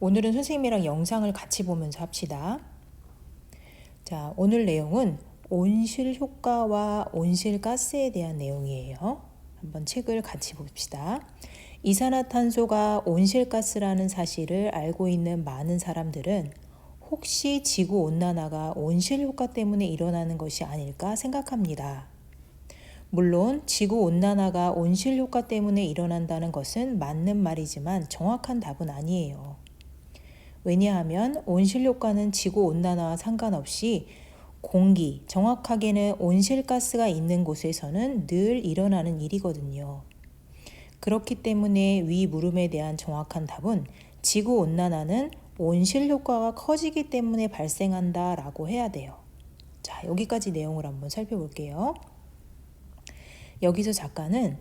오늘은 선생님이랑 영상을 같이 보면서 합시다. 자, 오늘 내용은 온실 효과와 온실가스에 대한 내용이에요. 한번 책을 같이 봅시다. 이산화탄소가 온실가스라는 사실을 알고 있는 많은 사람들은 혹시 지구온난화가 온실효과 때문에 일어나는 것이 아닐까 생각합니다. 물론 지구온난화가 온실효과 때문에 일어난다는 것은 맞는 말이지만 정확한 답은 아니에요. 왜냐하면 온실효과는 지구온난화와 상관없이 공기, 정확하게는 온실가스가 있는 곳에서는 늘 일어나는 일이거든요. 그렇기 때문에 위 물음에 대한 정확한 답은 지구온난화는 온실효과가 커지기 때문에 발생한다 라고 해야 돼요. 자, 여기까지 내용을 한번 살펴볼게요. 여기서 작가는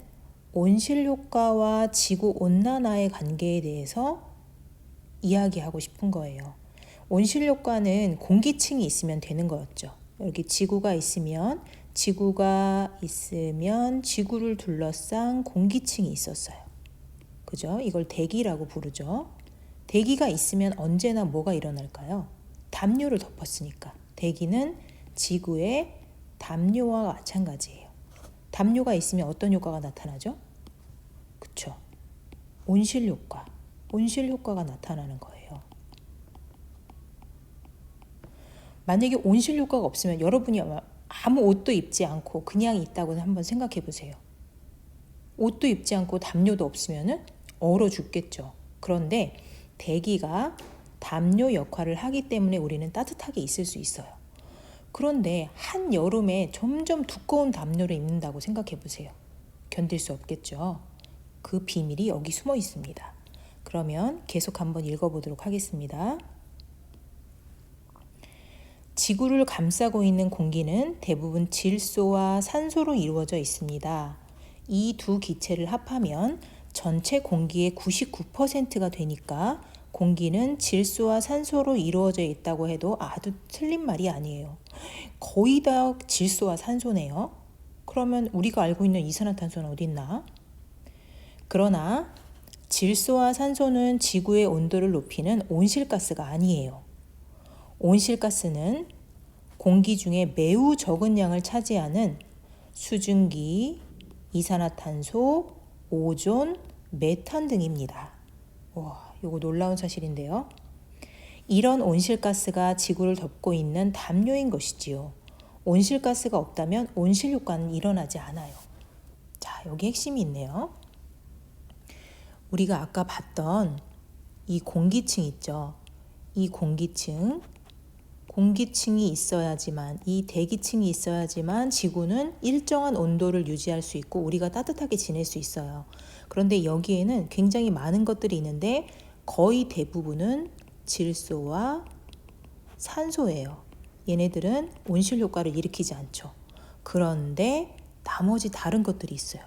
온실효과와 지구온난화의 관계에 대해서 이야기하고 싶은 거예요. 온실효과는 공기층이 있으면 되는 거였죠. 여기 지구가 있으면 지구를 둘러싼 공기층이 있었어요. 그죠? 이걸 대기라고 부르죠. 대기가 있으면 언제나 뭐가 일어날까요? 담요를 덮었으니까. 대기는 지구의 담요와 마찬가지예요. 담요가 있으면 어떤 효과가 나타나죠? 그쵸? 온실효과가 나타나는 거예요. 만약에 온실효과가 없으면 여러분이 아무 옷도 입지 않고 그냥 있다고 한번 생각해 보세요. 옷도 입지 않고 담요도 없으면 얼어 죽겠죠. 그런데 대기가 담요 역할을 하기 때문에 우리는 따뜻하게 있을 수 있어요. 그런데 한여름에 점점 두꺼운 담요를 입는다고 생각해 보세요. 견딜 수 없겠죠. 그 비밀이 여기 숨어 있습니다. 그러면 계속 한번 읽어보도록 하겠습니다. 지구를 감싸고 있는 공기는 대부분 질소와 산소로 이루어져 있습니다. 이 두 기체를 합하면 전체 공기의 99%가 되니까 공기는 질소와 산소로 이루어져 있다고 해도 아주 틀린 말이 아니에요. 거의 다 질소와 산소네요. 그러면 우리가 알고 있는 이산화탄소는 어디 있나? 그러나 질소와 산소는 지구의 온도를 높이는 온실가스가 아니에요. 온실가스는 공기 중에 매우 적은 양을 차지하는 수증기, 이산화탄소, 오존, 메탄 등입니다. 와, 이거 놀라운 사실인데요. 이런 온실가스가 지구를 덮고 있는 담요인 것이지요. 온실가스가 없다면 온실효과는 일어나지 않아요. 자, 여기 핵심이 있네요. 우리가 아까 봤던 이 공기층 있죠. 이 공기층이 있어야지만, 이 대기층이 있어야지만 지구는 일정한 온도를 유지할 수 있고 우리가 따뜻하게 지낼 수 있어요. 그런데 여기에는 굉장히 많은 것들이 있는데 거의 대부분은 질소와 산소예요. 얘네들은 온실 효과를 일으키지 않죠. 그런데 나머지 다른 것들이 있어요.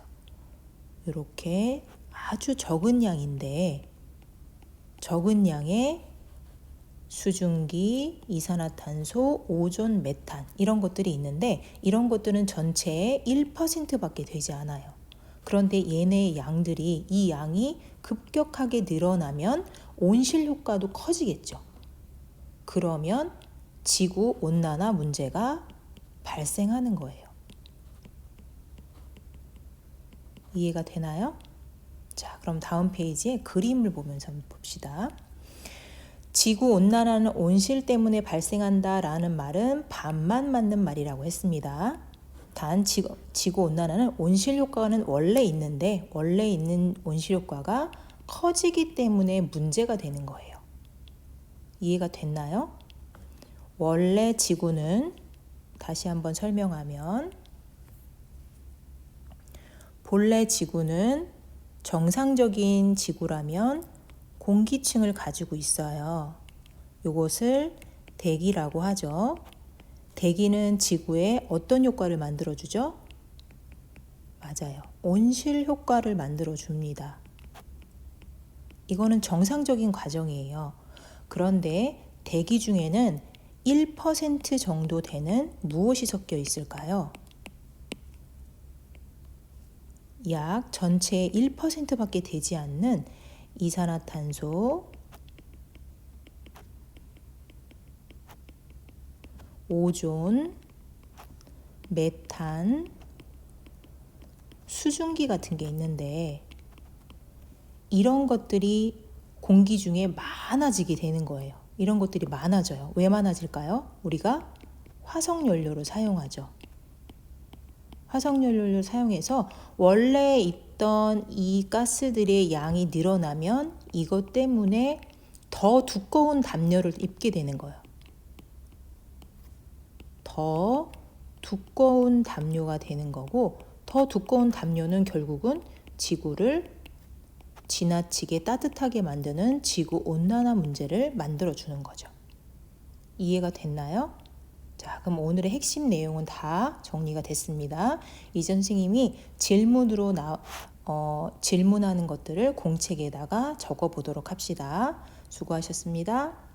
이렇게 아주 적은 양인데 적은 양의 수증기, 이산화탄소, 오존, 메탄 이런 것들이 있는데 이런 것들은 전체의 1%밖에 되지 않아요. 그런데 얘네의 양들이 이 양이 급격하게 늘어나면 온실 효과도 커지겠죠. 그러면 지구 온난화 문제가 발생하는 거예요. 이해가 되나요? 자, 그럼 다음 페이지에 그림을 보면서 한번 봅시다. 지구온난화는 온실 때문에 발생한다라는 말은 반만 맞는 말이라고 했습니다. 단 지구온난화는 온실효과는 원래 있는데 원래 있는 온실효과가 커지기 때문에 문제가 되는 거예요. 이해가 됐나요? 원래 지구는 다시 한번 설명하면 본래 지구는 정상적인 지구라면 공기층을 가지고 있어요. 이것을 대기라고 하죠. 대기는 지구에 어떤 효과를 만들어주죠? 맞아요. 온실 효과를 만들어줍니다. 이거는 정상적인 과정이에요. 그런데 대기 중에는 1% 정도 되는 무엇이 섞여 있을까요? 약 전체의 1%밖에 되지 않는 이산화탄소, 오존, 메탄, 수증기 같은 게 있는데 이런 것들이 공기 중에 많아지게 되는 거예요. 이런 것들이 많아져요. 왜 많아질까요? 우리가 화석연료를 사용하죠. 화석연료를 사용해서 원래 있던 이 가스들의 양이 늘어나면 이것 때문에 더 두꺼운 담요를 입게 되는 거예요. 더 두꺼운 담요가 되는 거고, 더 두꺼운 담요는 결국은 지구를 지나치게 따뜻하게 만드는 지구온난화 문제를 만들어주는 거죠. 이해가 됐나요? 자, 그럼 오늘의 핵심 내용은 다 정리가 됐습니다. 이전 선생님이 질문으로 질문하는 것들을 공책에다가 적어 보도록 합시다. 수고하셨습니다.